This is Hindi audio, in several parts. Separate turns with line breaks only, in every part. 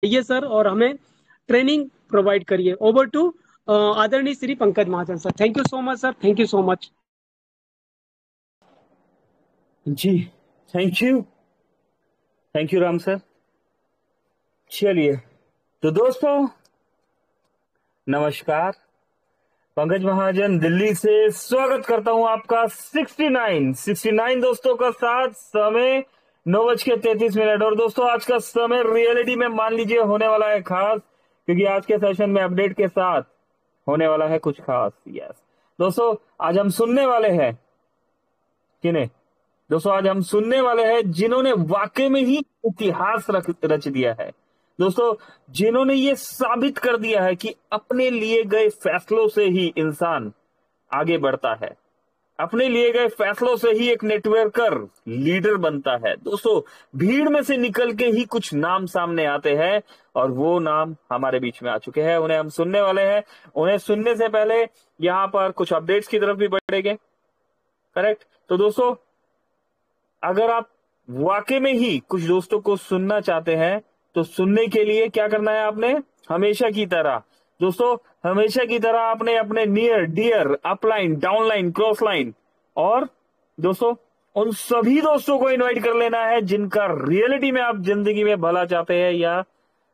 ये सर, और हमें ट्रेनिंग प्रोवाइड करिए। ओवर टू आदरणीय Shri Pankaj Mahajan sir. Thank you so much sir, thank you so much.
जी, थैंक यू राम सर। चलिए, तो दोस्तों नमस्कार, पंकज महाजन दिल्ली से स्वागत करता हूं आपका 69 दोस्तों का साथ। समय 9:33। और दोस्तों आज का समय रियलिटी में मान लीजिए होने वाला है खास, क्योंकि आज के सेशन में अपडेट के साथ होने वाला है कुछ खास। यस दोस्तों, आज हम सुनने वाले हैं किन्हें? दोस्तों आज हम सुनने वाले हैं जिन्होंने वाकई में ही इतिहास रच दिया है। दोस्तों जिन्होंने ये साबित कर दिया है कि अपने लिए गए फैसलों से ही इंसान आगे बढ़ता है, अपने लिए गए फैसलों से ही एक नेटवर्कर लीडर बनता है। दोस्तों भीड़ में से निकल के ही कुछ नाम सामने आते हैं, और वो नाम हमारे बीच में आ चुके हैं, उन्हें हम सुनने वाले हैं। उन्हें सुनने से पहले यहां पर कुछ अपडेट्स की तरफ भी बढ़ेंगे। करेक्ट। तो दोस्तों अगर आप वाकई में ही कुछ दोस्तों को सुनना चाहते हैं तो सुनने के लिए क्या करना है आपने? हमेशा की तरह दोस्तों, हमेशा की तरह आपने अपने near dear upline downline cross line और दोस्तों उन सभी दोस्तों को इनवाइट कर लेना है जिनका रियलिटी में आप जिंदगी में भला चाहते हैं, या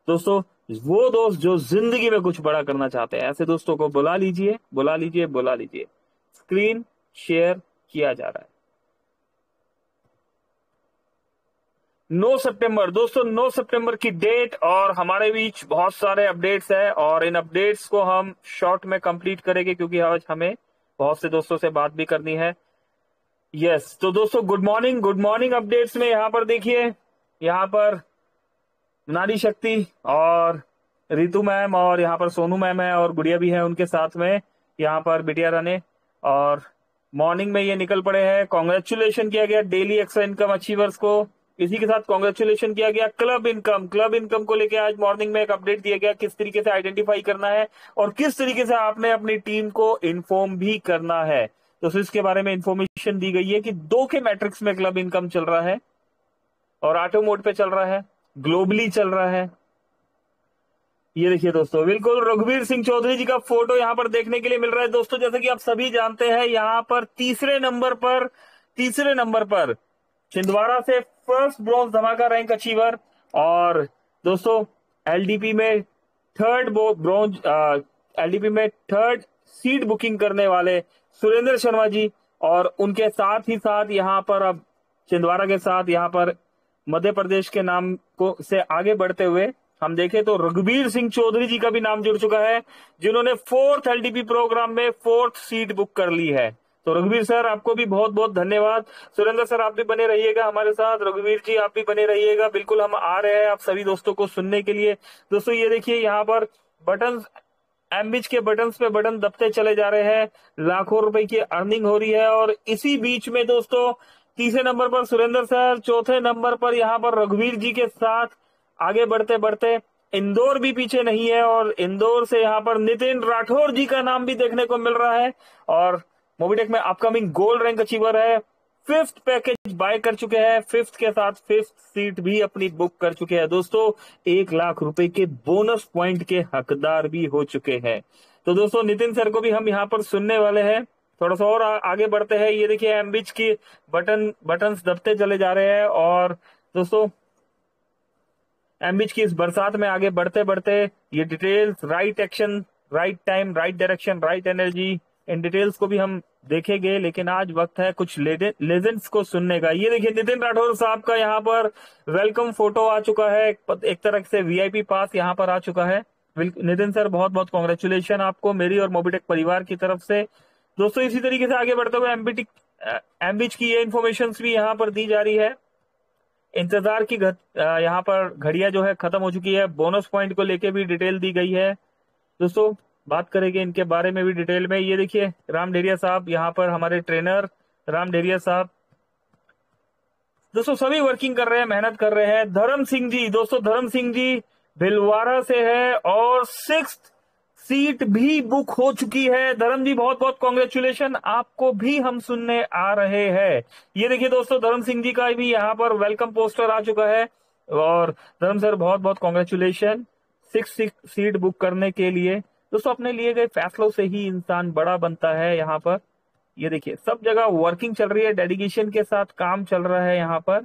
दोस्तों वो दोस्त जो जिंदगी में कुछ बड़ा करना चाहते हैं। ऐसे दोस्तों को बुला लीजिए, बुला लीजिए, बुला लीजिए। स्क्रीन शेयर किया जा रहा है। 9 सितंबर दोस्तों, 9 सितंबर की डेट, और हमारे बीच बहुत सारे अपडेट्स हैं, और इन अपडेट्स को हम शॉर्ट में कंप्लीट करेंगे क्योंकि आज हमें बहुत से दोस्तों से बात भी करनी है। यस तो दोस्तों गुड मॉर्निंग अपडेट्स में यहाँ पर देखिए, यहाँ पर नारी शक्ति और रितु मैम, और यहाँ पर सोनू मैम है, और गुड़िया भी है उनके साथ में, यहाँ पर बिटिया राने। और मॉर्निंग में ये निकल पड़े हैं। कॉन्ग्रेचुलेशन किया गया डेली एक्स्ट्रा इनकम अचीवर्स को। इसी के साथ कॉन्ग्रेचुलेशन किया गया क्लब इनकम को लेके आज मॉर्निंग में एक अपडेट दिया गया, किस तरीके से आइडेंटिफाई करना है और किस तरीके से आपने अपनी टीम को इन्फॉर्म भी करना है। तो इसके बारे में इंफॉर्मेशन दी गई है कि 2 के मैट्रिक्स में क्लब इनकम चल रहा है, और ऑटो मोड पे चल रहा है, ग्लोबली चल रहा है। ये देखिए दोस्तों, बिल्कुल रघुवीर सिंह चौधरी जी का फोटो यहाँ पर देखने के लिए मिल रहा है। दोस्तों जैसे कि आप सभी जानते हैं, यहाँ पर तीसरे नंबर पर छिंदवाड़ा से फर्स्ट ब्रॉन्ज धमाका रैंक अचीवर, और दोस्तों एलडीपी में थर्ड सीट बुकिंग करने वाले सुरेंद्र शर्मा जी, और उनके साथ ही साथ यहाँ पर अब छिंदवाड़ा के साथ यहाँ पर मध्य प्रदेश के नाम को से आगे बढ़ते हुए हम देखें तो रघुवीर सिंह चौधरी जी का भी नाम जुड़ चुका है, जिन्होंने 4th एलडीपी प्रोग्राम में 4th सीट बुक कर ली है। तो रघुवीर सर आपको भी बहुत बहुत धन्यवाद। सुरेंद्र सर आप भी बने रहिएगा हमारे साथ, रघुवीर जी आप भी बने रहिएगा। बिल्कुल हम आ रहे हैं आप सभी दोस्तों को सुनने के लिए। दोस्तों ये देखिए यहाँ पर बटन, एमबिच के बटन्स पे बटन दबते चले जा रहे हैं, लाखों रुपए की अर्निंग हो रही है। और इसी बीच में दोस्तों तीसरे नंबर पर सुरेंद्र सर, चौथे नंबर पर यहाँ पर रघुवीर जी के साथ आगे बढ़ते बढ़ते इंदौर भी पीछे नहीं है, और इंदौर से यहाँ पर नितिन राठौर जी का नाम भी देखने को मिल रहा है, और मोबिटेक में अपकमिंग गोल्ड रैंक अचीवर है। 5th पैकेज बाय कर चुके हैं, 5th के साथ 5th सीट भी अपनी बुक कर चुके हैं। दोस्तों 1 लाख रुपए के बोनस पॉइंट के हकदार भी हो चुके हैं। तो दोस्तों नितिन सर को भी हम यहाँ पर सुनने वाले हैं। थोड़ा सा और आगे बढ़ते हैं। ये देखिए एमबिच की बटन्स दबते चले जा रहे हैं, और दोस्तों एमबिच की इस बरसात में आगे बढ़ते बढ़ते ये details, right action, right time, right direction, right energy, in details को भी हम देखेंगे। लेकिन आज वक्त है कुछ लेजेंड्स को सुनने का। ये देखिए नितिन राठौर साहब का यहाँ पर वेलकम फोटो आ चुका है, एक तरह से वीआईपी पास यहाँ पर आ चुका है। नितिन सर बहुत बहुत कॉन्ग्रेचुलेशन आपको मेरी और मोबिटेक परिवार की तरफ से। दोस्तों इसी तरीके से आगे बढ़ते हुए एमबिच की ये इन्फॉर्मेशन भी यहाँ पर दी जा रही है। इंतजार की यहाँ पर घड़ियां जो है खत्म हो चुकी है। बोनस पॉइंट को लेके भी डिटेल दी गई है। दोस्तों बात करेंगे इनके बारे में भी डिटेल में। ये देखिए राम डेरिया साहब, यहाँ पर हमारे ट्रेनर राम डेरिया साहब, दोस्तों सभी वर्किंग कर रहे हैं, मेहनत कर रहे हैं। धर्म सिंह जी, दोस्तों धर्म सिंह जी भिलवाड़ा से है, और 6th सीट भी बुक हो चुकी है। धर्म जी बहुत बहुत कॉन्ग्रेचुलेशन, आपको भी हम सुनने आ रहे हैं। ये देखिए दोस्तों धर्म सिंह जी का भी यहाँ पर वेलकम पोस्टर आ चुका है। और धर्म सर बहुत बहुत कॉन्ग्रेचुलेशन 6 सीट बुक करने के लिए। दोस्तों अपने लिए गए फैसलों से ही इंसान बड़ा बनता है। यहाँ पर ये देखिए सब जगह वर्किंग चल रही है, डेडिकेशन के साथ काम चल रहा है यहाँ पर।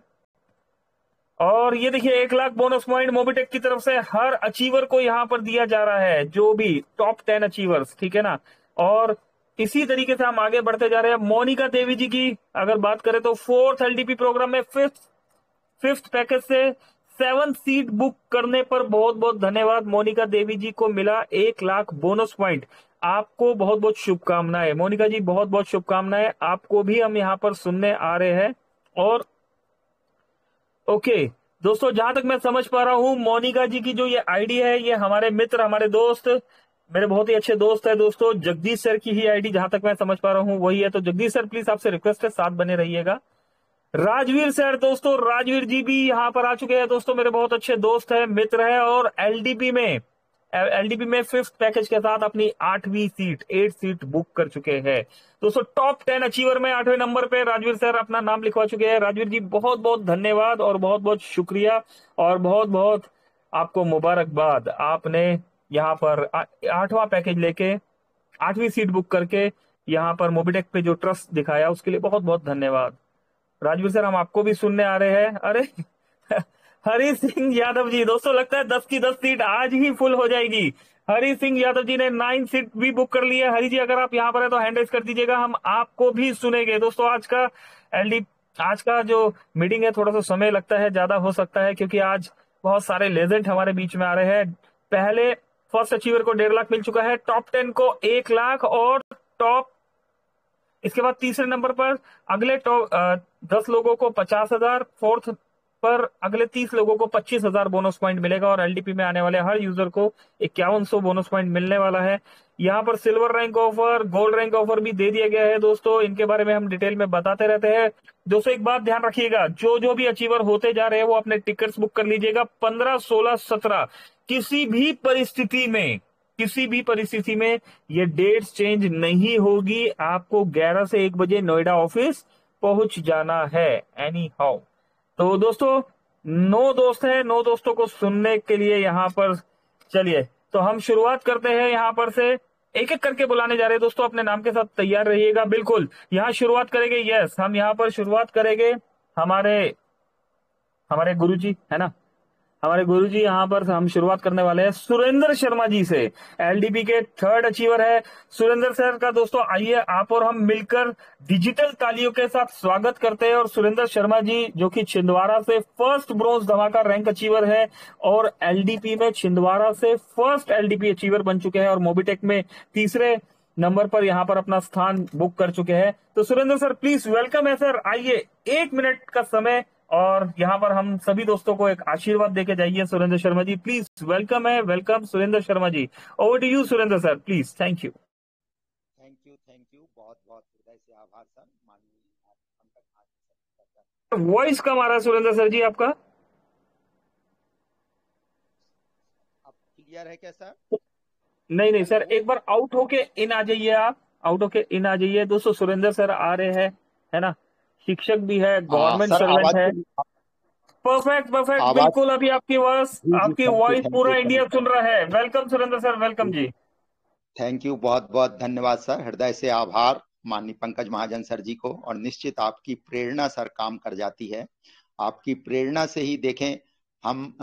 और ये देखिए 1 लाख बोनस पॉइंट मोबिटेक की तरफ से हर अचीवर को यहाँ पर दिया जा रहा है, जो भी टॉप 10 अचीवर्स, ठीक है ना। और इसी तरीके से हम आगे बढ़ते जा रहे हैं। मोनिका देवी जी की अगर बात करें तो 4th एलडीपी प्रोग्राम में फिफ्थ पैकेज से 7 सीट बुक करने पर बहुत बहुत धन्यवाद। मोनिका देवी जी को मिला 1 लाख बोनस पॉइंट। आपको बहुत बहुत शुभकामनाएं मोनिका जी, बहुत बहुत शुभकामनाएं। आपको भी हम यहाँ पर सुनने आ रहे हैं। और ओके दोस्तों, जहां तक मैं समझ पा रहा हूं मोनिका जी की जो ये आईडी है, ये हमारे मित्र, हमारे दोस्त, मेरे बहुत ही अच्छे दोस्त है दोस्तों, जगदीश सर की ही आईडी जहां तक मैं समझ पा रहा हूं वही है। तो जगदीश सर प्लीज आपसे रिक्वेस्ट है, साथ बने रहिएगा। राजवीर सर, दोस्तों राजवीर जी भी यहाँ पर आ चुके हैं दोस्तों, मेरे बहुत अच्छे दोस्त हैं, मित्र हैं। और एलडीपी में 5th पैकेज के साथ अपनी 8 सीट बुक कर चुके हैं दोस्तों। टॉप 10 अचीवर में 8वें नंबर पे राजवीर सर अपना नाम लिखवा चुके हैं। राजवीर जी बहुत बहुत धन्यवाद और बहुत बहुत शुक्रिया और बहुत बहुत आपको मुबारकबाद। आपने यहाँ पर 8वां पैकेज लेके 8वीं सीट बुक करके यहाँ पर मोबिटेक पे जो ट्रस्ट दिखाया उसके लिए बहुत बहुत धन्यवाद। राजवीर सर हम आपको भी सुनने आ रहे हैं। अरे हरी सिंह यादव जी, दोस्तों लगता है 10 की 10 सीट आज ही फुल हो जाएगी। हरी सिंह यादव जी ने 9 सीट भी बुक कर ली है। हरी जी अगर आप यहाँ पर है तो हैंड रेज कर दीजिएगा, हम आपको भी सुनेंगे। दोस्तों आज का जो मीटिंग है थोड़ा सा समय लगता है, ज्यादा हो सकता है क्योंकि आज बहुत सारे लेजेंड हमारे बीच में आ रहे हैं। पहले फर्स्ट अचीवर को 1.5 लाख मिल चुका है, टॉप 10 को 1 लाख और इसके बाद तीसरे नंबर पर अगले 10 लोगों को 50,000, फोर्थ पर अगले 30 लोगों को 25,000 बोनस पॉइंट मिलेगा और एलडीपी में आने वाले हर यूजर को 5100 बोनस पॉइंट मिलने वाला है। यहाँ पर silver rank offer, gold rank offer भी दे दिया गया है दोस्तों, इनके बारे में हम डिटेल में बताते रहते हैं। दोस्तों एक बात ध्यान रखिएगा, जो जो भी अचीवर होते जा रहे हैं वो अपने टिकट्स बुक कर लीजिएगा 15, 16, 17। किसी भी परिस्थिति में ये डेट्स चेंज नहीं होगी। आपको 11 से 1 बजे नोएडा ऑफिस पहुंच जाना है एनी हाउ। तो दोस्तों 9 दोस्त हैं, 9 दोस्तों को सुनने के लिए यहाँ पर चलिए तो हम शुरुआत करते हैं। यहाँ पर से एक एक करके बुलाने जा रहे हैं दोस्तों, अपने नाम के साथ तैयार रहिएगा। बिल्कुल यहाँ शुरुआत करेंगे, यस हम यहाँ पर शुरुआत करेंगे हमारे हमारे गुरुजी है ना, हमारे गुरुजी यहाँ पर हम शुरुआत करने वाले हैं सुरेंद्र शर्मा जी से। एलडीपी के 3rd अचीवर है सुरेंद्र सर का। दोस्तों आइए आप और हम मिलकर डिजिटल तालियों के साथ स्वागत करते हैं। और सुरेंद्र शर्मा जी जो कि छिंदवाड़ा से फर्स्ट ब्रोंज धमाका रैंक अचीवर है और एलडीपी में छिंदवाड़ा से फर्स्ट एलडीपी अचीवर बन चुके हैं और मोबिटेक में तीसरे नंबर पर यहाँ पर अपना स्थान बुक कर चुके हैं। तो सुरेंद्र सर प्लीज वेलकम है सर, आइए 1 मिनट का समय और यहाँ पर हम सभी दोस्तों को एक आशीर्वाद देके जाइए। सुरेंद्र शर्मा जी प्लीज वेलकम है, welcome Surendra Sharma ji, over to you Surendra sir please. Thank you.
Thank you बहुत बहुत हृदय से आभार सर। माननीय
वॉइस कम आ रहा है सुरेंद्र सर जी आपका।
अब क्लियर है क्या सर?
नहीं नहीं सर, एक बार आउट होके इन आ जाइए, आप आउट होके इन आ जाइए। दोस्तों सुरेंद्र सर आ रहे हैं है ना, शिक्षक भी है, गवर्नमेंट
सर
सर्वेंट है।
आवाज
परफेक्ट परफेक्ट,
आवाज
बिल्कुल अभी आपकी आवाज,
जी जी
आपकी वॉइस पूरा इंडिया सुन रहा है। Welcome Surendra sir, welcome ji.
Thank you बहुत बहुत धन्यवाद सर, हृदय से आभार माननीय पंकज महाजन सर जी को। और निश्चित आपकी प्रेरणा सर काम कर जाती है। आपकी प्रेरणा से ही देखें हम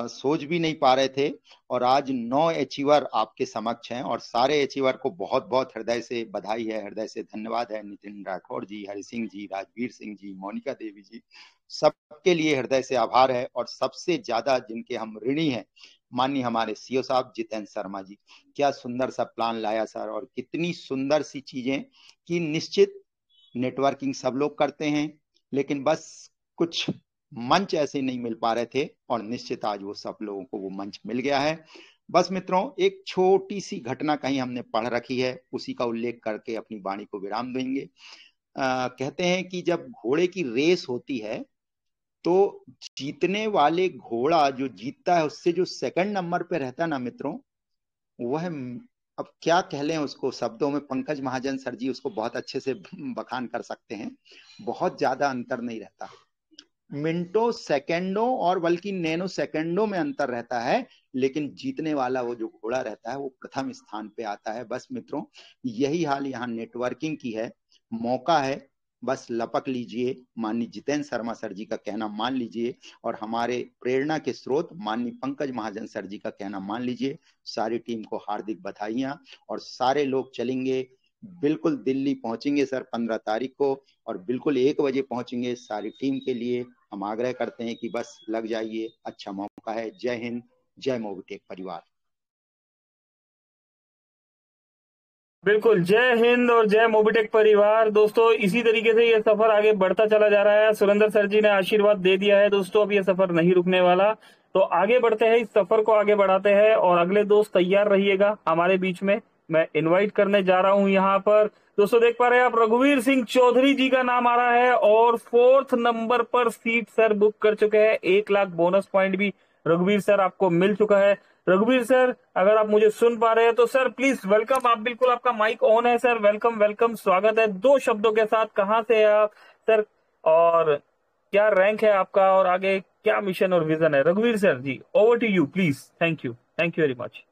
सोच भी नहीं पा रहे थे और आज 9 अचीवर आपके समक्ष हैं और सारे अचीवर को बहुत बहुत हृदय से बधाई है, हृदय से धन्यवाद है। नितिन राठौर जी, हरि सिंह जी, राजवीर सिंह जी, मोनिका देवी जी, सबके लिए हृदय से आभार है। और सबसे ज्यादा जिनके हम ऋणी हैं माननीय हमारे सीओ साहब जितेंद्र शर्मा जी। क्या सुंदर सा प्लान लाया सर और कितनी सुंदर सी चीजें कि निश्चित नेटवर्किंग सब लोग करते हैं लेकिन बस कुछ मंच ऐसे नहीं मिल पा रहे थे और निश्चित आज वो सब लोगों को वो मंच मिल गया है। बस मित्रों एक छोटी सी घटना कहीं हमने पढ़ रखी है, उसी का उल्लेख करके अपनी वाणी को विराम देंगे। कहते हैं कि जब घोड़े की रेस होती है तो जीतने वाले घोड़ा जो जीतता है उससे जो सेकंड नंबर पे रहता है ना मित्रों, वह अब क्या कह लें उसको शब्दों में, पंकज महाजन सर जी उसको बहुत अच्छे से बखान कर सकते हैं। बहुत ज्यादा अंतर नहीं रहता। मिनटों, सेकंडों और बल्कि नैनो सेकंडों में अंतर रहता है, लेकिन जीतने वाला वो जो घोड़ा रहता है वो प्रथम स्थान पे आता है। बस मित्रों, यही हाल यहाँ नेटवर्किंग की है। मौका है, बस लपक लीजिए, माननीय जितेंद्र शर्मा सर जी का कहना मान लीजिए, और हमारे प्रेरणा के स्रोत माननीय पंकज महाजन सर जी का कहना मान लीजिए। सारी टीम को हार्दिक बधाइयां, और सारे लोग चलेंगे, बिल्कुल दिल्ली पहुंचेंगे सर 15 तारीख को, और बिल्कुल 1 बजे पहुंचेंगे। सारी टीम के लिए हम आग्रह करते हैं कि बस लग जाइए, अच्छा मौका है। जय हिंद, जय मोबिटेक परिवार।
बिल्कुल, जय हिंद और जय मोबिटेक परिवार। दोस्तों, इसी तरीके से ये सफर आगे बढ़ता चला जा रहा है। सुरेंद्र सर जी ने आशीर्वाद दे दिया है दोस्तों, अब ये सफर नहीं रुकने वाला। तो आगे बढ़ते हैं, इस सफर को आगे बढ़ाते हैं, और अगले दोस्त तैयार रहिएगा हमारे बीच में। मैं इनवाइट करने जा रहा हूं यहाँ पर। दोस्तों, देख पा रहे हैं आप, रघुवीर सिंह चौधरी जी का नाम आ रहा है, और 4th नंबर पर सीट सर बुक कर चुके हैं। 1 लाख बोनस पॉइंट भी रघुवीर सर आपको मिल चुका है। रघुवीर सर, अगर आप मुझे सुन पा रहे हैं तो सर प्लीज वेलकम। आप बिल्कुल, आपका माइक ऑन है सर। वेलकम वेलकम, स्वागत है। 2 शब्दों के साथ, कहां से है आप सर, और क्या रैंक है आपका, और आगे क्या मिशन और विजन है? रघुवीर sir ji, over to you please. Thank you very much.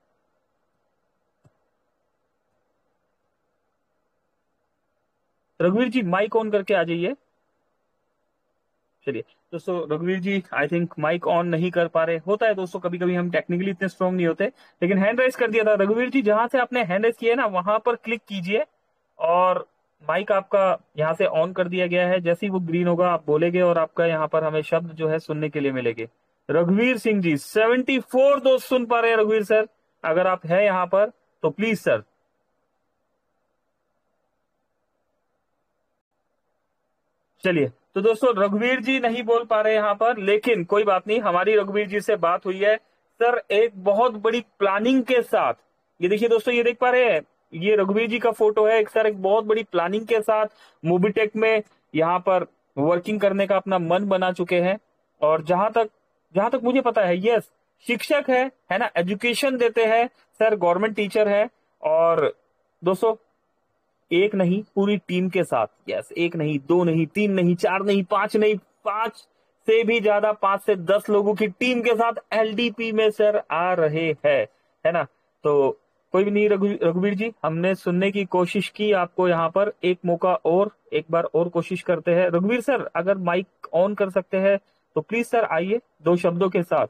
रघुवीर जी, माइक ऑन करके आ जाइए। चलिए दोस्तों, रघुवीर जी आई थिंक माइक ऑन नहीं कर पा रहे। होता है दोस्तों, कभी कभी हम टेक्निकली इतने स्ट्रांग नहीं होते, लेकिन हैंड राइज कर दिया था। रघुवीर जी, जहां से आपने हैंड राइज किया है ना, वहां पर क्लिक कीजिए, और माइक आपका यहाँ से ऑन कर दिया गया है। जैसे ही वो ग्रीन होगा आप बोलेंगे, और आपका यहाँ पर हमें शब्द जो है सुनने के लिए मिलेंगे। रघुवीर सिंह जी 74 दोस्त सुन पा रहे हैं। रघुवीर सर, अगर आप है यहाँ पर तो प्लीज सर। चलिए, तो दोस्तों रघुवीर जी नहीं बोल पा रहे यहाँ पर, लेकिन कोई बात नहीं, हमारी रघुवीर जी से बात हुई है सर एक बहुत बड़ी प्लानिंग के साथ। ये देखिए दोस्तों, ये देख पा रहे हैं, ये रघुवीर जी का फोटो है। एक सर एक बहुत बड़ी प्लानिंग के साथ मोबिटेक में यहाँ पर वर्किंग करने का अपना मन बना चुके हैं। और जहां तक मुझे पता है, यस, शिक्षक है ना, एजुकेशन देते हैं सर, गवर्नमेंट टीचर है। और दोस्तों, एक नहीं, पूरी टीम के साथ, यस, 1 नहीं, 2 नहीं, 3 नहीं, 4 नहीं, 5 नहीं, 5 से भी ज्यादा, 5 से 10 लोगों की टीम के साथ एलडीपी में सर आ रहे हैं, है ना। तो कोई भी नहीं, रघुवीर जी, हमने सुनने की कोशिश की आपको। यहाँ पर एक मौका और, एक बार और कोशिश करते हैं। रघुवीर सर, अगर माइक ऑन कर सकते हैं तो प्लीज सर आइए 2 शब्दों के साथ।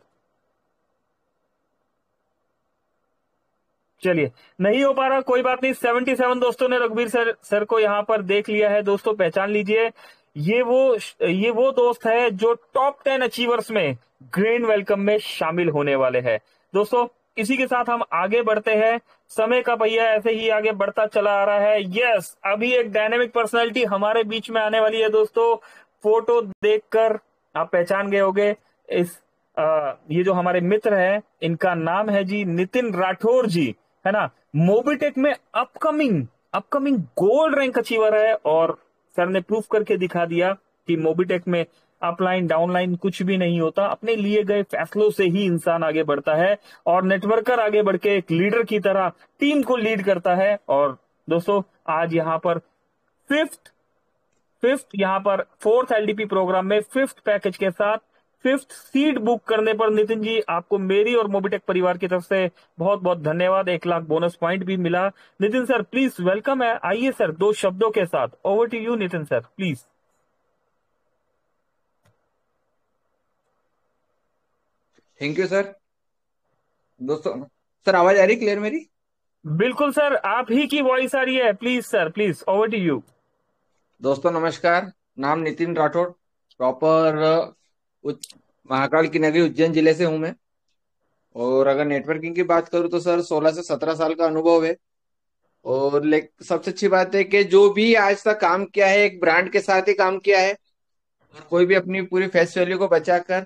चलिए, नहीं हो पा रहा, कोई बात नहीं। 77 दोस्तों ने रघुवीर सर को यहाँ पर देख लिया है। दोस्तों, पहचान लीजिए, ये वो दोस्त है जो टॉप 10 अचीवर्स में ग्रैंड वेलकम में शामिल होने वाले हैं। दोस्तों, इसी के साथ हम आगे बढ़ते हैं। समय का पहिया ऐसे ही आगे बढ़ता चला आ रहा है। यस, अभी एक डायनेमिक पर्सनैलिटी हमारे बीच में आने वाली है दोस्तों। फोटो देखकर आप पहचान गए होंगे। ये जो हमारे मित्र हैं, इनका नाम है जी नितिन राठौर जी, है ना। मोबिटेक में अपकमिंग गोल्ड रैंक अचीवर है, और सर ने प्रूफ करके दिखा दिया कि मोबिटेक में अपलाइन डाउनलाइन कुछ भी नहीं होता। अपने लिए गए फैसलों से ही इंसान आगे बढ़ता है, और नेटवर्कर आगे बढ़ के एक लीडर की तरह टीम को लीड करता है। और दोस्तों, आज यहाँ पर फिफ्थ यहाँ पर 4th एलडीपी प्रोग्राम में 5th पैकेज के साथ 5th सीट बुक करने पर नितिन जी, आपको मेरी और मोबिटेक परिवार की तरफ से बहुत बहुत धन्यवाद। 1 लाख बोनस पॉइंट भी मिला। नितिन सर प्लीज वेलकम है, आइए सर 2 शब्दों के साथ। Over to you Nitin sir, please.
Thank you sir. दोस्तों, सर आवाज आ रही क्लियर मेरी?
बिल्कुल सर, आप ही की वॉइस आ रही है। Please sir, please, over to you.
दोस्तों नमस्कार, नाम नितिन राठौड़, प्रॉपर महाकाल की नगरी उज्जैन जिले से हूं मैं। और अगर नेटवर्किंग की बात करूं तो सर 16 से 17 साल का अनुभव है। और सबसे अच्छी बात है कि जो भी आज तक काम किया है एक ब्रांड के साथ ही काम किया है, और कोई भी अपनी पूरी फेस वैल्यू को बचाकर।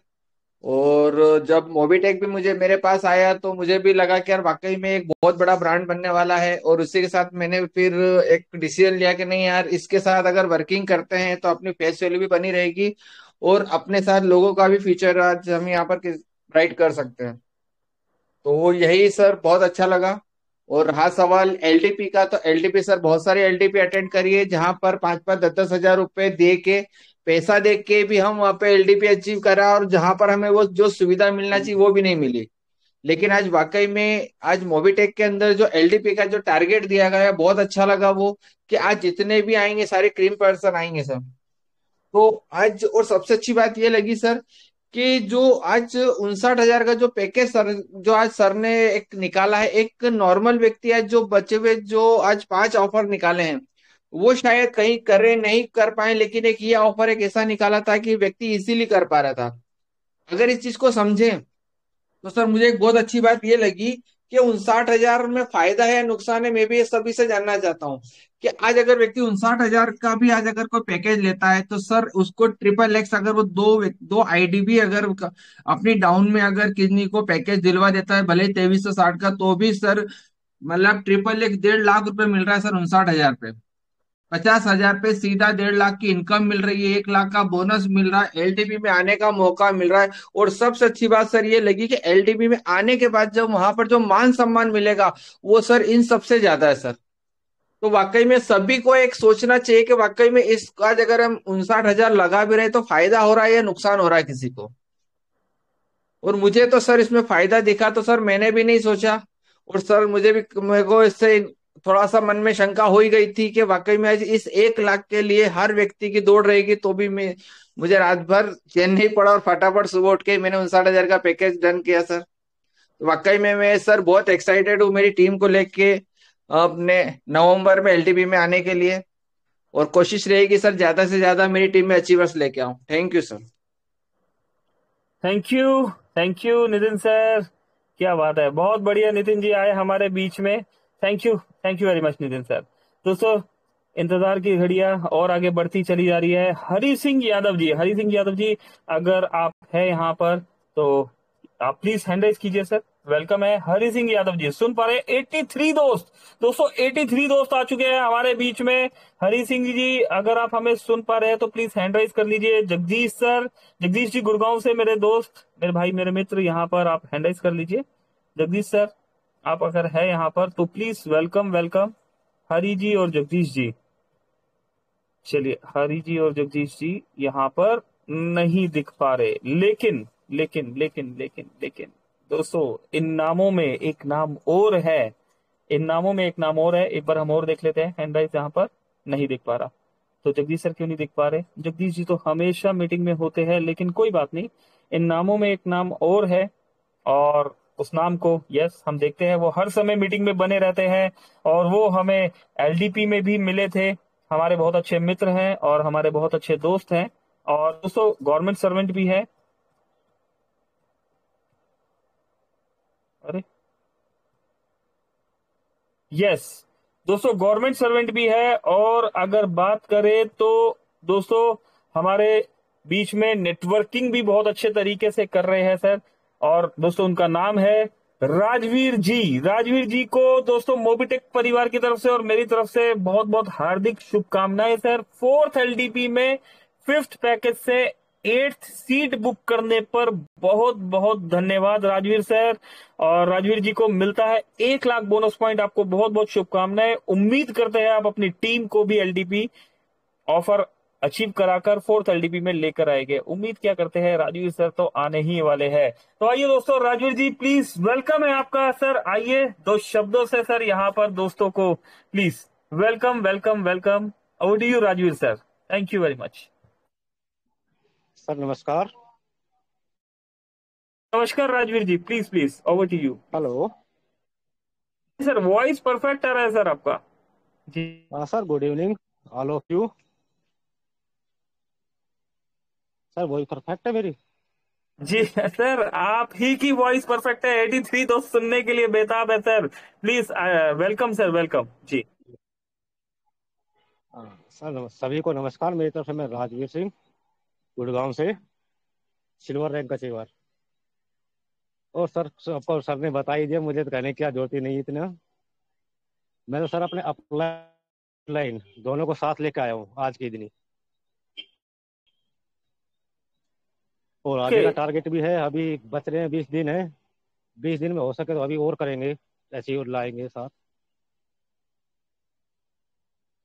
और जब मोबिटेक भी मुझे मेरे पास आया तो मुझे भी लगा कि यार वाकई में एक बहुत बड़ा ब्रांड बनने वाला है। और उसी के साथ मैंने फिर एक डिसीजन लिया कि नहीं यार, इसके साथ अगर वर्किंग करते हैं तो अपनी फेस वैल्यू भी बनी रहेगी, और अपने साथ लोगों का भी फ्यूचर आज हम यहाँ पर ब्राइट कर सकते हैं। तो यही सर बहुत अच्छा लगा। और रहा सवाल एलटीपी का, तो एलटीपी सर बहुत सारे एलटीपी अटेंड करिए जहां पर 5-5 10-10 हजार रुपए दे के, पैसा दे के भी हम वहां पे एलटीपी अचीव करा, और जहां पर हमें वो जो सुविधा मिलना चाहिए वो भी नहीं मिली। लेकिन आज वाकई में आज मोबिटेक के अंदर जो एलडीपी का जो टारगेट दिया गया है बहुत अच्छा लगा वो, कि आज जितने भी आएंगे सारे क्रीम पर्सन आएंगे सर। तो आज और सबसे अच्छी बात ये लगी सर कि जो आज 59 हजार का जो पैकेज सर, जो आज सर ने एक निकाला है, एक नॉर्मल व्यक्ति आज जो बचे हुए जो आज 5 ऑफर निकाले हैं वो शायद कहीं करे नहीं कर पाए, लेकिन एक ये ऑफर एक ऐसा निकाला था कि व्यक्ति इजीली कर पा रहा था। अगर इस चीज को समझे तो सर मुझे एक बहुत अच्छी बात ये लगी कि 59 हजार में फायदा है या नुकसान है, मैं भी ये सभी से जानना चाहता हूँ कि आज अगर व्यक्ति 59 हजार का भी आज अगर कोई पैकेज लेता है तो सर उसको ट्रिपल एक्स अगर वो दो आईडीबी अगर अपनी डाउन में अगर किसी को पैकेज दिलवा देता है भले ही 2360 का, तो भी सर मतलब ट्रिपल एक्स 1.5 लाख रुपए मिल रहा है सर 59 हजार पे। 50 हजार पे सीधा 1.5 लाख की इनकम मिल रही है, 1 लाख का बोनस मिल रहा है, एलटीपी में आने का मौका मिल रहा है। और सबसे अच्छी बात सर ये लगी कि एलटीपी में आने के बाद जब वहां पर जो मान सम्मान मिलेगा वो सर इन सबसे ज्यादा है सर। तो वाकई में सभी को एक सोचना चाहिए कि वाकई में इस आज अगर हम 59 हजार लगा भी रहे तो फायदा हो रहा है या नुकसान हो रहा है किसी को। और मुझे तो सर इसमें फायदा दिखा तो सर मैंने भी नहीं सोचा, और सर मुझे भी मेरे को इससे थोड़ा सा मन में शंका हो ही गई थी कि वाकई में आज इस 1 लाख के लिए हर व्यक्ति की दौड़ रहेगी, तो भी मैं मुझे रात भर चैन नहीं पड़ा और फटाफट सुबह उठ के मैंने 59 हजार का पैकेज डन किया सर। तो वाकई में मैं सर बहुत एक्साइटेड हूँ मेरी टीम को लेके अपने नवंबर में एलटीबी में आने के लिए, और कोशिश रहेगी सर ज्यादा से ज्यादा मेरी टीम में अचीवर्स लेके आऊं। Thank you sir.
Thank you Nitin sir, क्या बात है, बहुत बढ़िया नितिन जी आए हमारे बीच में। Thank you very much Nitin sir. दोस्तों इंतजार की घड़ियां और आगे बढ़ती चली जा रही है। हरि सिंह यादव जी अगर आप है यहाँ पर तो आप प्लीज हैंड राइज कीजिए सर। वेलकम है हरि सिंह यादव जी, सुन पा रहे 83 दोस्त, दोस्तों 83 दोस्त आ चुके हैं हमारे बीच में। हरि सिंह जी अगर आप हमें सुन पा रहे हैं तो प्लीज हैंड राइज कर लीजिए। जगदीश सर, जगदीश जी गुड़गांव से मेरे दोस्त, मेरे भाई, मेरे मित्र यहाँ पर आप हैंड राइज कर लीजिए। जगदीश सर आप अगर है यहाँ पर तो प्लीज वेलकम हरि जी और जगदीश जी। चलिए हरि जी और जगदीश जी यहाँ पर नहीं दिख पा रहे, लेकिन दोस्तों इन नामों में एक नाम और है, एक बार हम और देख लेते हैं। हैंड राइज यहाँ पर नहीं दिख पा रहा, तो जगदीश सर क्यों नहीं दिख पा रहे? जगदीश जी तो हमेशा मीटिंग में होते हैं, लेकिन कोई बात नहीं, इन नामों में एक नाम और है, और उस नाम को यस हम देखते हैं। वो हर समय मीटिंग में बने रहते हैं और वो हमें एलडीपी में भी मिले थे, हमारे बहुत अच्छे मित्र हैं और हमारे बहुत अच्छे दोस्त हैं, और दोस्तों गवर्नमेंट सर्वेंट भी है। अरे यस दोस्तों गवर्नमेंट सर्वेंट भी है। और अगर बात करें तो दोस्तों हमारे बीच में नेटवर्किंग भी बहुत अच्छे तरीके से कर रहे हैं सर, और दोस्तों उनका नाम है राजवीर जी को दोस्तों मोबिटेक परिवार की तरफ से और मेरी तरफ से बहुत बहुत हार्दिक शुभकामनाएं सर। 4th एलडीपी में 5th पैकेज से 8th सीट बुक करने पर बहुत बहुत धन्यवाद राजवीर सर। और राजवीर जी को मिलता है 1 लाख बोनस पॉइंट। आपको बहुत बहुत शुभकामनाएं। उम्मीद करते हैं आप अपनी टीम को भी एलडीपी ऑफर अचीव कराकर 4th एलडीपी में लेकर आएंगे। उम्मीद क्या करते हैं, राजवीर सर तो आने ही वाले हैं। तो आइए दोस्तों, राजवीर जी प्लीज वेलकम है आपका सर। आइए 2 शब्दों से सर यहाँ पर दोस्तों को please welcome. Over to you Rajveer sir, thank you very much.
Sir नमस्कार।
नमस्कार Rajveer ji, please over to you.
Hello
sir voice perfect आ रहा है सर आपका जी।
Sir good evening all of you. Sir voice perfect है मेरी?
जी सर आप ही की वॉइस परफेक्ट है। 83 दोस्त सुनने के लिए बेताब है sir. Please welcome sir, welcome ji.
Sir सभी को नमस्कार। मेरी तरफ से मैं राजवीर सिंह गुड़गांव से, सिल्वर रैंक का चेवर। और सर सबको सर ने बता ही दिया, मुझे तो कहने की जरूरत ही नहीं इतना। मैं तो सर अपने अपलाइन दोनों को साथ लेके आया हूँ आज के दिन ही, और आगे का टारगेट भी है। अभी बच रहे हैं 20 दिन है, 20 दिन में हो सके तो अभी और करेंगे, ऐसे ही और लाएंगे साथ।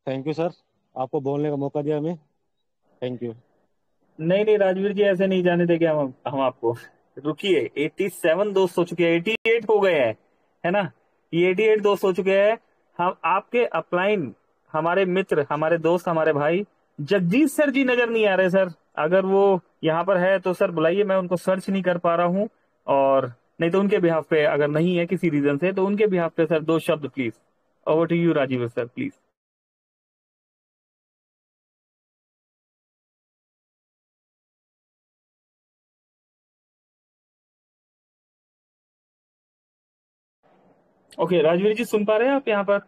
थैंक यू सर, आपको बोलने का मौका दिया हमें, थैंक यू।
नहीं नहीं राजवीर जी, ऐसे नहीं जाने देंगे हम आपको। रुकिए, 87 दोस्त हो चुके हैं, 88 हो गए हैं, है ना? ये 88 दोस्त हो चुके हैं। हम आपके अपलाइन, हमारे मित्र, हमारे दोस्त, हमारे भाई जगदीश सर जी नजर नहीं आ रहे सर। अगर वो यहाँ पर है तो सर बुलाइए, मैं उनको सर्च नहीं कर पा रहा हूँ। और नहीं तो उनके बिहाफ पे, अगर नहीं है किसी रीजन से, तो उनके बिहाफ पे सर 2 शब्द please. Over to you Rajeev sir, please. Okay Rajveer ji, सुन पा रहे हैं आप यहाँ पर?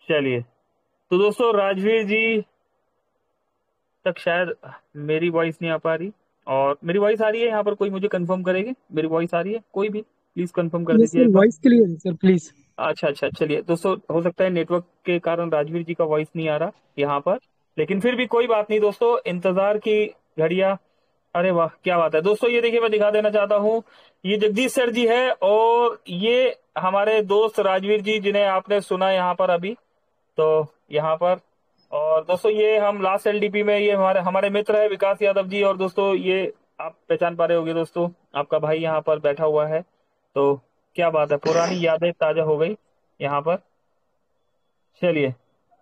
चलिए, तो दोस्तों राजवीर जी तक शायद मेरी वॉइस नहीं आ पा रही। और मेरी वॉइस आ रही है यहाँ पर? कोई मुझे कंफर्म करेगी मेरी वॉइस आ रही है? कोई भी प्लीज कंफर्म कर
यस
दीजिए
सर,
एक बार।
वॉइस क्लियर है सर, प्लीज।
अच्छा अच्छा, चलिए दोस्तों, हो सकता है नेटवर्क के कारण राजवीर जी का वॉइस नहीं आ रहा यहाँ पर, लेकिन फिर भी कोई बात नहीं दोस्तों, इंतजार की घड़ियां। अरे वाह, क्या बात है दोस्तों! ये देखिए, मैं दिखा देना चाहता हूँ, ये जगदीश सर जी है, और ये हमारे दोस्त राजवीर जी, जिन्हें आपने सुना यहाँ पर अभी। तो यहाँ पर, और दोस्तों ये हम लास्ट एलडीपी में, ये हमारे हमारे मित्र है विकास यादव जी। और दोस्तों ये आप पहचान पा रहे होंगे दोस्तों, आपका भाई यहाँ पर बैठा हुआ है। तो क्या बात है, पुरानी यादें ताजा हो गई यहाँ पर। चलिए,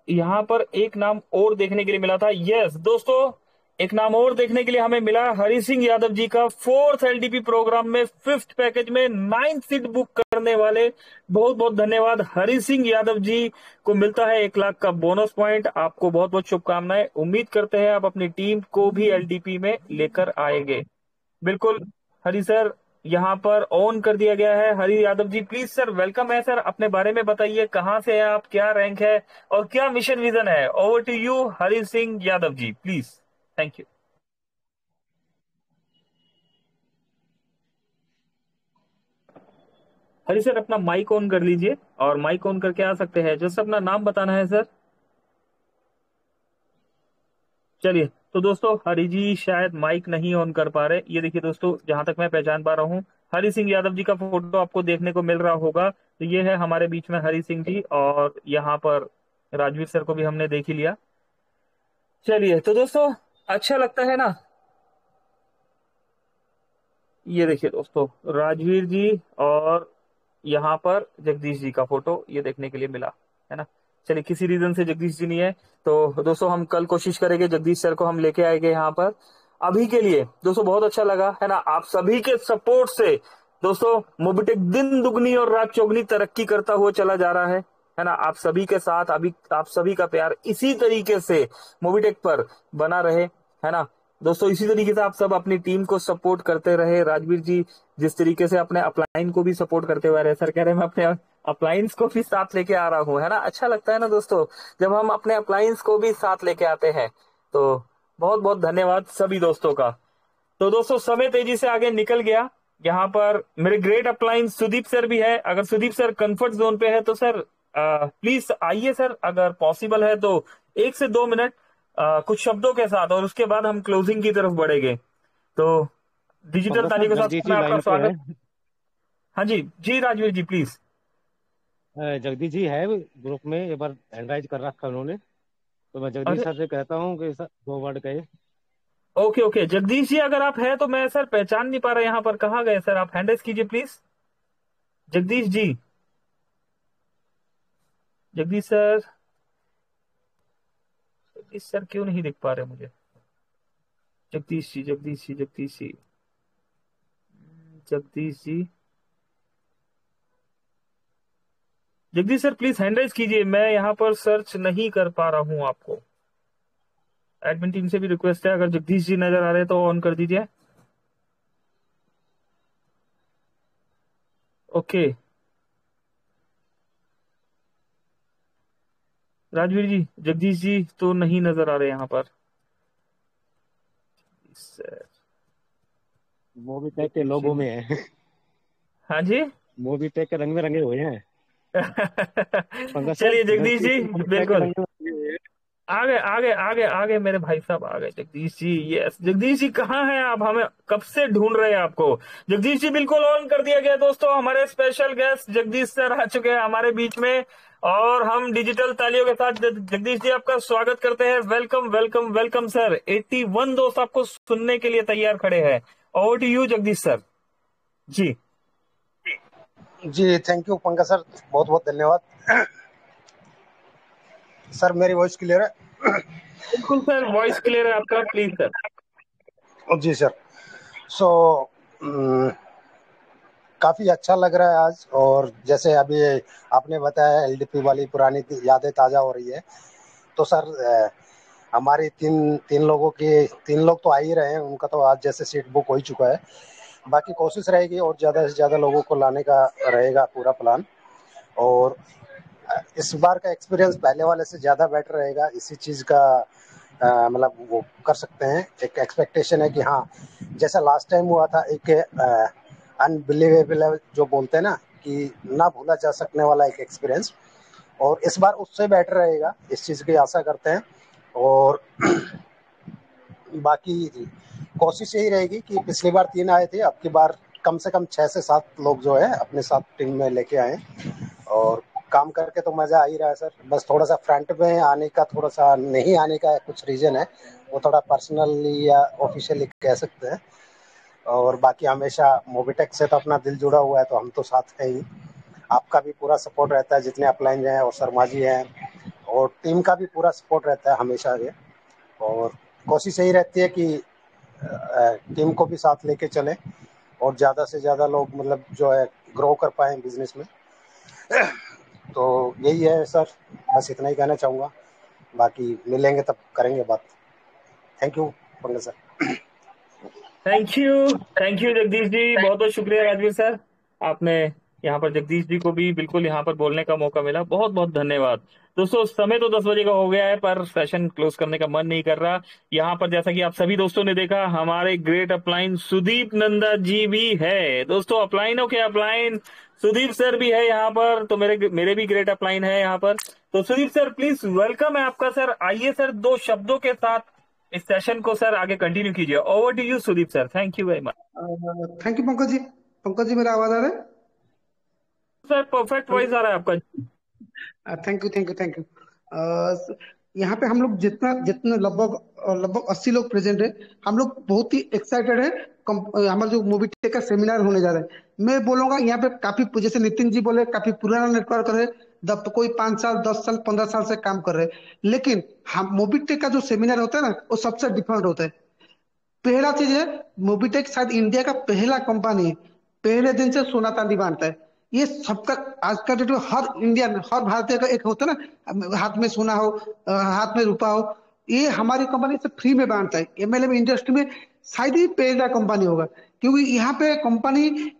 यहाँ पर एक नाम और देखने के लिए मिला था। यस दोस्तों, एक नाम और देखने के लिए हमें मिला, हरि सिंह यादव जी का। 4th एलडीपी प्रोग्राम में 5th पैकेज में 9th सीट बुक करने वाले। बहुत बहुत धन्यवाद हरि सिंह यादव जी को मिलता है 1 लाख का बोनस पॉइंट। आपको बहुत बहुत शुभकामनाएं। उम्मीद करते हैं आप अपनी टीम को भी एलडीपी में लेकर आएंगे। बिल्कुल हरि सर, यहाँ पर ऑन कर दिया गया है। Hari Yadav ji please sir, welcome है सर। अपने बारे में बताइए, कहाँ से है आप, क्या रैंक है और क्या मिशन विजन है। Over to you Hari Singh Yadav ji, please. Thank you. Hari sir, अपना माइक ऑन कर लीजिए, और माइक ऑन करके आ सकते हैं। जैसे अपना नाम बताना है सर। चलिए, तो दोस्तों हरि जी शायद माइक नहीं ऑन कर पा रहे। ये देखिए दोस्तों, जहां तक मैं पहचान पा रहा हूँ, हरि सिंह यादव जी का फोटो आपको देखने को मिल रहा होगा। तो ये है हमारे बीच में हरि सिंह जी, और यहाँ पर राजवीर सर को भी हमने देख ही लिया। चलिए, तो दोस्तों अच्छा लगता है ना? ये देखिए दोस्तों, राजवीर जी और यहाँ पर जगदीश जी का फोटो ये देखने के लिए मिला, है ना? चलिए, किसी रीजन से जगदीश जी नहीं है, तो दोस्तों हम कल कोशिश करेंगे जगदीश सर को हम लेके आएंगे यहाँ पर। अभी के लिए दोस्तों बहुत अच्छा लगा, है ना? आप सभी के सपोर्ट से दोस्तों मोबिटेक दिन दुगनी और रात चौगनी तरक्की करता हुआ चला जा रहा है ना? आप सभी के साथ, अभी आप सभी का प्यार इसी तरीके से मोबिटेक पर बना रहे, है ना दोस्तों? इसी तरीके से आप सब अपनी टीम को सपोर्ट करते रहे। राजवीर जी जिस तरीके से अपने अपलाइन को भी सपोर्ट करते हुए रहे, सर कह रहे हैं मैं अपने अपलाइंस को भी साथ लेके आ रहा हूँ, है ना? अच्छा लगता है ना दोस्तों, जब हम अपने अपलाइंस को भी साथ लेके आते हैं। तो बहुत बहुत धन्यवाद सभी दोस्तों का। तो दोस्तों समय तेजी से आगे निकल गया। यहाँ पर मेरे ग्रेट अपलाइन सुदीप सर भी है। अगर सुदीप सर कंफर्ट जोन पे है तो सर प्लीज आइए सर, अगर पॉसिबल है तो 1 से 2 मिनट कुछ शब्दों के साथ, और उसके बाद हम क्लोजिंग की तरफ बढ़ेंगे। तो डिजिटल
पंकज
ताली
सर,
के
जगदीश
साथ
जी
मैं आपका
लाइन पे है।
स्वागत। हाँ जी जी राजवीर जी प्लीज।
जगदीश जी है ग्रुप में, एक बार हैंड राइज कर रखा है उन्होंने, तो मैं जगदीश
अरे
सर से कहता हूँ कि सर 2 वर्ड कहे।
ओके ओके, जगदीश जी अगर आप हैं तो मैं सर पहचान नहीं पा रहा यहाँ पर, कहाँ गए सर? आप हैंड रेस कीजिए please, Jagdish ji. Jagdish sir, Jagdish sir क्यों नहीं दिख पा रहे मुझे? Jagdish ji, Jagdish ji, Jagdish ji, Jagdish ji, Jagdish sir please hand raise कीजिए, मैं यहाँ पर सर्च नहीं कर पा रहा हूँ आपको। एडमिन टीम से भी रिक्वेस्ट है, अगर जगदीश जी नजर आ रहे हैं तो ऑन कर दीजिए। ओके राजवीर जी, जगदीश जी तो नहीं नजर आ रहे यहाँ पर सर।
मोबी टेक के
जगदीश जी
लोगों
ने,
में है।
हाँ जी।
मोबी टेक के रंग में रंगे हुए हैं पंकज सर,
चलिए जगदीश जी,
मोबी टेक के
बिल्कुल।
रंग में रंगे हुए हैं।
आगे आगे आगे आगे मेरे भाई साहब आ गए जगदीश जी। यस जगदीश जी, कहाँ हैं आप? हमें कब से ढूंढ रहे हैं आपको। जगदीश जी बिल्कुल ऑन कर दिया गया दोस्तों। हमारे स्पेशल गेस्ट जगदीश सर आ चुके हैं हमारे बीच में, और हम डिजिटल तालियों के साथ जगदीश जी आपका स्वागत करते हैं। Welcome welcome welcome sir. 81 दोस्त आपको सुनने के लिए तैयार खड़े हैं। Over to you Jagdish sir ji.
जी थैंक यू पंकज सर, बहुत बहुत धन्यवाद। सर मेरी वॉइस क्लियर है?
बिल्कुल सर, वॉइस क्लियर है आपका, प्लीज सर।
जी सर। सो काफ़ी अच्छा लग रहा है आज, और जैसे अभी आपने बताया एलडीपी वाली पुरानी यादें ताज़ा हो रही है। तो सर हमारी तीन लोग तो आ ही रहे हैं, उनका तो आज जैसे सीट बुक हो ही चुका है। बाकी कोशिश रहेगी और ज़्यादा से ज़्यादा लोगों को लाने का रहेगा पूरा प्लान। और इस बार का एक्सपीरियंस पहले वाले से ज़्यादा बेटर रहेगा, इसी चीज़ का मतलब वो कर सकते हैं। एक एक्सपेक्टेशन है कि हाँ जैसा लास्ट टाइम हुआ था, एक अनबिलीवेबल जो बोलते हैं ना, कि ना भूला जा सकने वाला एक एक्सपीरियंस, और इस बार उससे बेटर रहेगा, इस चीज़ की आशा करते हैं। और बाकी कोशिश यही रहेगी कि पिछली बार 3 आए थे, अब की बार कम से कम 6 से 7 लोग जो है अपने साथ टीम में लेके आए। और काम करके तो मज़ा आ ही रहा है सर, बस थोड़ा सा फ्रंट में आने का, थोड़ा सा नहीं आने का कुछ रीज़न है, वो थोड़ा पर्सनली या ऑफिशियली कह सकते हैं। और बाकी हमेशा मोबिटेक से तो अपना दिल जुड़ा हुआ है, तो हम तो साथ हैं ही। आपका भी पूरा सपोर्ट रहता है, जितने अपलाइन हैं और शर्मा जी हैं, और टीम का भी पूरा सपोर्ट रहता है हमेशा ये। और कोशिश यही रहती है कि टीम को भी साथ लेके चलें, और ज़्यादा से ज़्यादा लोग मतलब जो है ग्रो कर पाएँ बिजनेस में। तो यही है सर, बस इतना ही कहना चाहूँगा, बाकी मिलेंगे तब करेंगे बात। Thank you Pankaj sir.
Thank you Jagdish ji, बहुत बहुत शुक्रिया राजवीर सर। आपने यहाँ पर जगदीश जी को भी बिल्कुल यहाँ पर बोलने का मौका मिला, बहुत बहुत धन्यवाद। दोस्तों समय तो 10 बजे का हो गया है, पर सेशन क्लोज करने का मन नहीं कर रहा। यहाँ पर जैसा कि आप सभी दोस्तों ने देखा, हमारे ग्रेट अपलाइन सुदीप नंदा जी भी है। दोस्तों अपलाइनों के अपलाइन सुदीप सर भी है यहाँ पर, तो मेरे भी ग्रेट अपलाइन है यहाँ पर। तो सुदीप सर प्लीज, वेलकम है आपका सर। आइए सर, 2 शब्दों के साथ इस सेशन को सर आगे कंटिन्यू कीजिए। Over to you Sudeep sir, thank you very much.
Thank you Pankaj ji. Pankaj ji मेरा आवाज आ रहा है?
सर परफेक्ट वॉइस आ रहा है आपका।
Thank you thank you thank you. यहाँ पे हम लोग जितना जितने लगभग लगभग 80 लोग प्रेजेंट है। हम लोग बहुत ही एक्साइटेड है। हमारा जो मूवी टेक का सेमिनार होने जा रहा है, मैं बोलूंगा यहाँ पे काफी, जैसे नितिन जी बोले, काफी पुराना नेटवर्क है। जब कोई 5 साल 10 साल 15 साल से काम कर रहे हैं, लेकिन हम मूवी टेक का जो सेमिनार होता है ना, वो सबसे डिफरेंट होता है। पहला चीज है, मोबिटेक शायद इंडिया का पहला कंपनी है पहले दिन से सोना चांदी बांटता है। ये सबका आज का डेट में हर इंडियन, हर भारतीय का एक होता है ना, हाथ में सोना हो, हाथ में रुपा हो, ये हमारी कंपनी से फ्री में बांटता है। एमएलएम इंडस्ट्री में शायद ही पहला कंपनी होगा, क्योंकि यहाँ पे कंपनी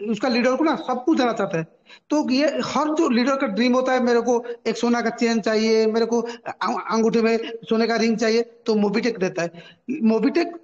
उसका लीडर को ना सब कुछ देना चाहता है। तो ये हर जो लीडर का ड्रीम होता है, मेरे को एक सोना का चेन चाहिए, मेरे को अंगूठे में सोने का रिंग चाहिए, तो मोबिटेक देता है। मोबिटेक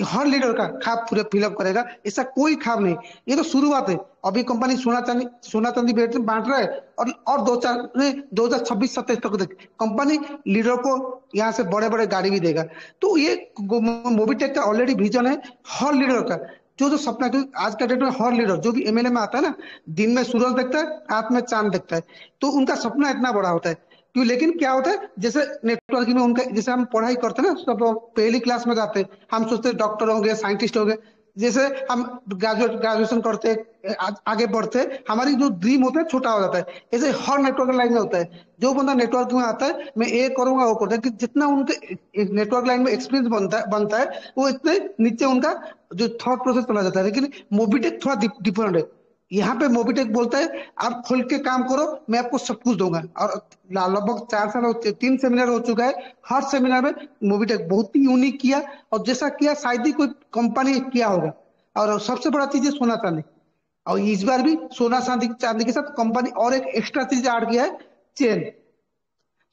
हर लीडर का खाब पूरे फिलअप करेगा, ऐसा कोई खाब नहीं। ये तो शुरुआत है। अभी कंपनी सोना चांदी बांट रहा है, और 2026-27 तक देख कंपनी लीडर को यहाँ से बड़े बड़े गाड़ी भी देगा। तो ये मोबिटेक का ऑलरेडी विजन है हर लीडर का, जो जो सपना। क्योंकि आज का डेट में हर लीडर जो भी एमएलए में आता है ना, दिन में सूरज देखता है, रात में चांद देखता है, तो उनका सपना इतना बड़ा होता है। क्यों? लेकिन क्या होता है, जैसे नेटवर्किंग में उनका, जैसे हम पढ़ाई करते हैं ना, सब पहली क्लास में जाते हैं, हम सोचते हैं डॉक्टर हो गए, साइंटिस्ट हो गए। जैसे हम ग्रेजुएशन करते, आगे बढ़ते, हमारी जो ड्रीम होता है छोटा हो जाता है। ऐसे हर नेटवर्क लाइन में होता है। जो बंदा नेटवर्क में आता है, मैं ये करूंगा वो करूंगा, कि जितना उनके नेटवर्क लाइन में एक्सपीरियंस बनता है, वो इतने नीचे उनका जो थॉट प्रोसेस चला जाता है। लेकिन मोबिटेक थोड़ा डिफरेंट है। यहाँ पे मोबिटेक बोलता है आप खुल के काम करो, मैं आपको सब कुछ दूंगा। और लगभग 4 साल 3 सेमिनार हो चुका है, हर सेमिनार में मोबिटेक बहुत ही यूनिक किया, और जैसा किया शायद ही कोई कंपनी किया होगा। और सबसे बड़ा चीज है सोना चांदी। और इस बार भी सोना चांदी चांदी के साथ कंपनी और एक एक्स्ट्रा चीज ऐड किया है, चेन।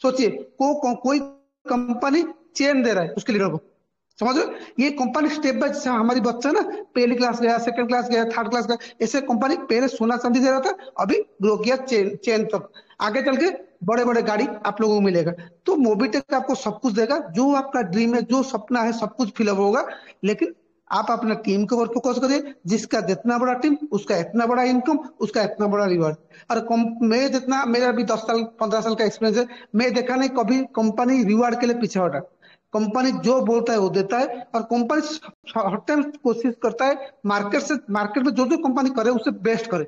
सोचिए कोई कंपनी चेन दे रहा है उसके लीडर को, समझ रहे हो? ये कंपनी स्टेप बाय, जैसे हमारी बच्चा ना पहली क्लास गया, सेकंड क्लास गया, थर्ड क्लास गया, ऐसे कंपनी पहले सोना चांदी दे रहा था, अभी ग्रो किया चेन तक। आगे चल के बड़े बड़े गाड़ी आप लोगों को मिलेगा। तो मोबिटेक आपको सब कुछ देगा, जो आपका ड्रीम है, जो सपना है, सब कुछ फिलअप होगा। लेकिन आप अपना टीम के ऊपर फोकस करिए, जिसका जितना बड़ा टीम उसका इतना बड़ा इनकम, उसका इतना बड़ा रिवॉर्ड। और मैं जितना, मेरा भी 10 साल 15 साल का एक्सपीरियंस है, मैं देखा नहीं कभी कंपनी रिवॉर्ड के लिए पीछे हटा। कंपनी जो बोलता है वो देता है, और कंपनी हर टाइम कोशिश करता है मार्केट में जो जो कंपनी करे उससे बेस्ट करे।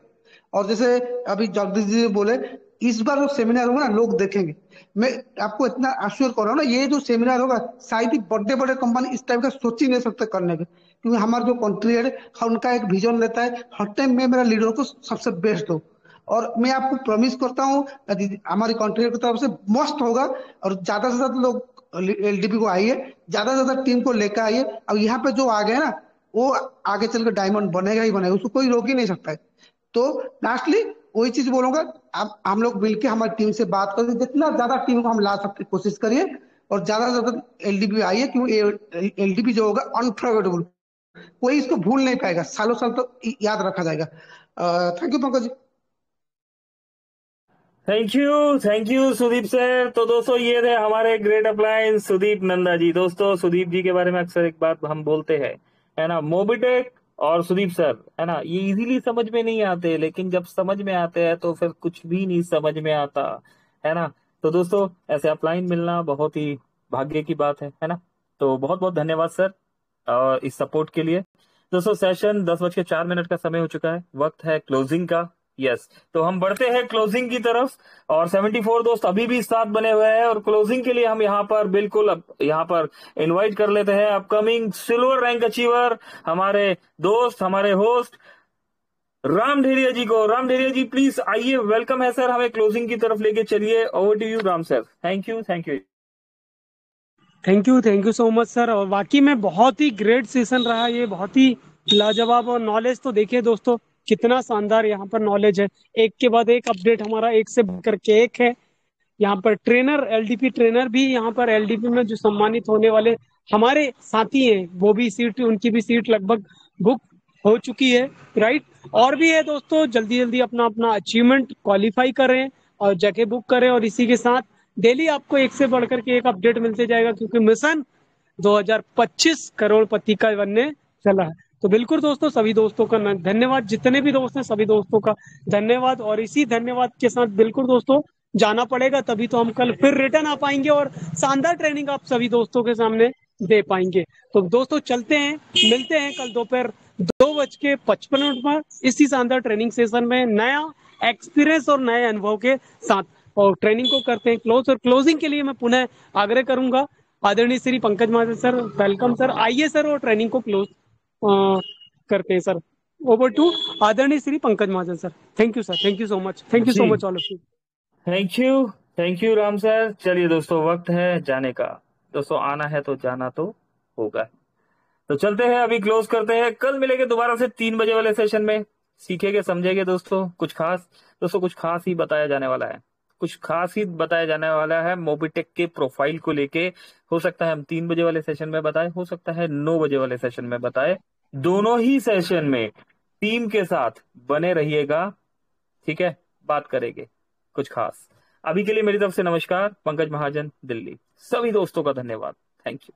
और जैसे अभी जगदीश जी बोले, इस बार जो सेमिनार होगा ना लोग देखेंगे। मैं आपको इतना अश्योर कर रहा हूँ ना, ये जो सेमिनार होगा शायद ही बड़े बड़े कंपनी इस टाइप का सोच ही नहीं सकते करने के, क्योंकि हमारा जो कंट्री है उनका एक विजन रहता है हर टाइम में मेरा लीडर को सबसे बेस्ट दो। और मैं आपको प्रॉमिस करता हूँ हमारी कंट्री की तरफ से मस्त होगा। और ज्यादा से ज्यादा लोग एलडीपी को आइए, ज्यादा से ज्यादा टीम को लेकर आइए। अब यहाँ पे जो आ गए ना, वो आगे चल के डायमंड बनेगा ही बनेगा, उसको कोई रोक ही नहीं सकता है। तो लास्टली वही चीज बोलूंगा, आप हम लोग मिलके हमारी टीम से बात करें, जितना ज्यादा टीम को हम ला सकते कोशिश करिए, और ज्यादा से ज्यादा एलडीपी आइए, क्योंकि एलडीपी जो होगा अनफॉरगेटेबल, कोई इसको भूल नहीं पाएगा, सालों साल तो याद रखा जाएगा। Thank you Pankaj ji.
Thank you Sudeep sir. तो दोस्तों ये थे हमारे ग्रेट अप्लायंस सुदीप नंदा जी। दोस्तों सुदीप जी के बारे में अक्सर एक बात हम बोलते हैं, है ना, मोबिटेक और सुदीप सर, है ना, ये इजीली समझ में नहीं आते, लेकिन जब समझ में आते हैं तो फिर कुछ भी नहीं समझ में आता, है ना। तो दोस्तों ऐसे अपलाइन मिलना बहुत ही भाग्य की बात है ना। तो बहुत बहुत धन्यवाद सर और इस सपोर्ट के लिए। दोस्तों सेशन 10:04 का समय हो चुका है, वक्त है क्लोजिंग का। यस, तो हम बढ़ते हैं क्लोजिंग की तरफ, और 74 दोस्त अभी भी साथ बने हुए हैं, और क्लोजिंग के लिए हम यहाँ पर बिल्कुल अब यहाँ पर इनवाइट कर लेते हैं अपकमिंग सिल्वर रैंक अचीवर, हमारे दोस्त, हमारे होस्ट राम ढेरिया जी को। राम ढेरिया जी प्लीज आइए, वेलकम है सर, हमें क्लोजिंग की तरफ लेके चलिए। Over to you Ram sir. Thank you.
Thank you so much sir. और वाकई में बहुत ही ग्रेट सेशन रहा ये, बहुत ही लाजवाब। और नॉलेज तो देखिए दोस्तों कितना शानदार यहाँ पर नॉलेज है, एक के बाद एक अपडेट हमारा एक से बढ़ करके एक है। यहाँ पर ट्रेनर, एलडीपी ट्रेनर भी यहाँ पर एलडीपी में जो सम्मानित होने वाले हमारे साथी हैं, वो भी सीट, उनकी भी सीट लगभग बुक हो चुकी है, राइट। और भी है दोस्तों, जल्दी जल्दी अपना अपना अचीवमेंट क्वालिफाई करें और जगह बुक करें। और इसी के साथ डेली आपको एक से बढ़कर के एक अपडेट मिलते जाएगा, क्योंकि मिशन 2025 करोड़पति का बनने चला है। तो बिल्कुल दोस्तों, सभी दोस्तों का धन्यवाद, जितने भी दोस्त हैं सभी दोस्तों का धन्यवाद। और इसी धन्यवाद के साथ बिल्कुल दोस्तों जाना पड़ेगा, तभी तो हम कल फिर रिटर्न आ पाएंगे और शानदार ट्रेनिंग आप सभी दोस्तों के सामने दे पाएंगे। तो दोस्तों चलते हैं, मिलते हैं कल दोपहर 2:55 पर इसी शानदार ट्रेनिंग सेशन में, नया एक्सपीरियंस और नए अनुभव के साथ। और ट्रेनिंग को करते हैं क्लोज। और क्लोजिंग के लिए मैं पुनः आग्रह करूंगा, आदरणीय Shri Pankaj Mahajan sir, welcome sir, आइए सर और ट्रेनिंग को क्लोज करते हैं सर। ओवर टू आदरणीय Shri Pankaj Mahajan sir. Thank you sir, thank you so much, thank you so much all of you.
Thank you Ram sir. चलिए दोस्तों वक्त है जाने का। दोस्तों आना है तो जाना तो होगा। तो चलते हैं, अभी क्लोज करते हैं, कल मिलेंगे दोबारा से 3 बजे वाले सेशन में। सीखेंगे समझेंगे दोस्तों कुछ खास। दोस्तों कुछ खास ही बताया जाने वाला है, कुछ खास ही बताया जाने वाला है मोबिटेक के प्रोफाइल को लेके। हो सकता है हम 3 बजे वाले सेशन में बताए, हो सकता है 9 बजे वाले सेशन में बताए। दोनों ही सेशन में टीम के साथ बने रहिएगा, ठीक है, बात करेंगे कुछ खास। अभी के लिए मेरी तरफ से नमस्कार, पंकज महाजन, दिल्ली। सभी दोस्तों का धन्यवाद। Thank you.